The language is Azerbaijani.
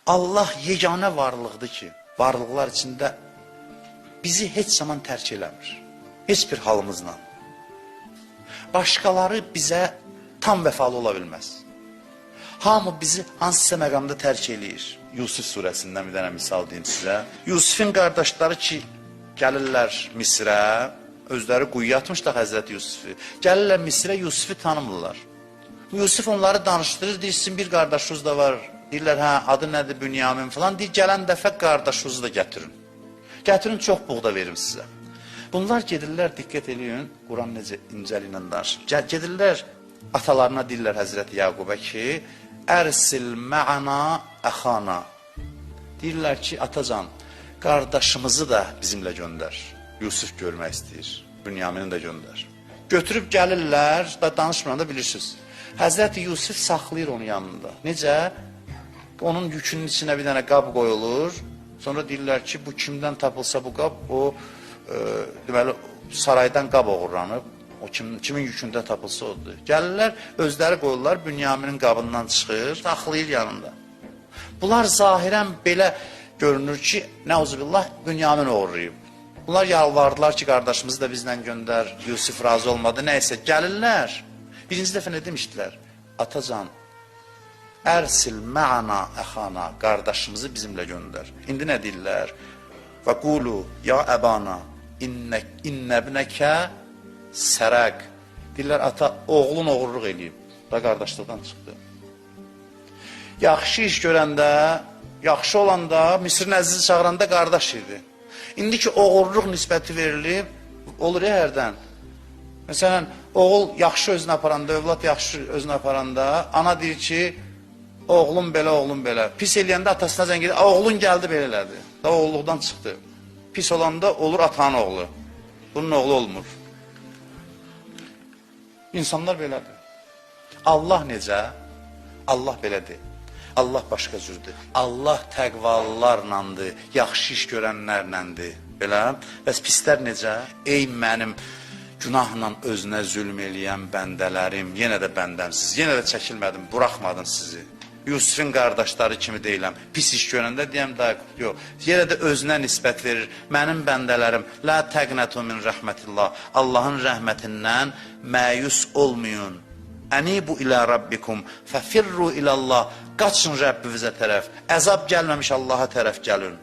Allah yeganə varlıqdır ki, varlıqlar içində bizi heç zaman tərk eləmir. Heç bir halımızla. Başqaları bizə tam vəfalı ola bilməz. Hamı bizi hansısa məqamda tərk eləyir. Yusuf surəsindən bir dənə misal deyim sizə. Yusufun qardaşları ki, gəlirlər Misrə, özləri quyuya atmışlar Həzrəti Yusufu. Gəlirlər Misrə, Yusufu tanımırlar. Yusuf onları danışdırır, deyir, sizin bir qardaşınız da var. Deyirlər, hə, adı nədir, Bünyamin falan. Deyir, gələn dəfə qardaşınızı da gətirin. Gətirin, çox buğda verim sizə. Bunlar gedirlər, diqqət eləyin, Quran necə incəli ilə danışır. Gedirlər, atalarına deyirlər Həzrəti Yaqubə ki, ərsil mə'ana əxana. Deyirlər ki, atacan, qardaşımızı da bizimlə göndər. Yusuf görmək istəyir, Bünyamini də göndər. Götürüb gəlirlər, danışmayan da bilirsiniz. Həzrəti Yusuf saxlayır onun yanında. Necə? Onun yükünün içinə bir dənə qab qoyulur. Sonra deyirlər ki, bu kimdən tapılsa bu qab, o deməli, saraydan qab oğurlanıb. O kimin yükündə tapılsa odur. Gəlirlər, özləri qoyurlar, Bünyaminin qabından çıxır, saxlayır yanında. Bunlar zahirən belə görünür ki, nəuzubillah, Bünyamin oğurlayıb. Bunlar yalvardılar ki, qardaşımızı da bizlə göndər, Yusuf razı olmadı, nəysə. Gəlirlər, birinci dəfə nə demişdilər? Atacan, ərsil mə'ana əxana, qardaşımızı bizimlə göndər. İndi nə deyirlər? Və qulu, ya əbana, innəbnəkə sərəq. Deyirlər, ata, oğlun oğurluq eləyib. Da qardaşlıqdan çıxdı. Yaxşı iş görəndə, yaxşı olanda, Misrin əzizi çağıranda qardaş idi. İndi ki, oğurluq nisbəti verilib, olur ya hərdən. Məsələn, oğul yaxşı özünü aparanda, övlad yaxşı özünü aparanda, ana deyir ki, oğlum belə, oğlum belə. Pis eləyəndə atasına zəng edir, oğlun gəldi belə elədi. Da oğulluqdan çıxdı. Pis olanda olur atanın oğlu. Bunun oğlu olmur. İnsanlar belədir. Allah necə? Allah belədir. Allah başqa cürdür. Allah təqvalılarlandır, yaxşı iş görənlərləndir. Belə. Bəs pislər necə? Ey mənim günahla özünə zülm eləyən bəndələrim, yenə də bəndəmsiz, yenə də çəkilmədim, buraxmadım sizi. Yusufun qardaşları kimi deyiləm. Pis iş görəndə deyəm, yox. Yenə də özünə nisbət verir. Mənim bəndələrim, la təqnətu min rəhmətillah. Allahın rəhmətindən məyus olmayın. Ənibu ilə Rabbikum, fəfirru ilallah. Qaçın Rəbbinizə tərəf. Əzab gəlməmiş Allaha tərəf gəlin.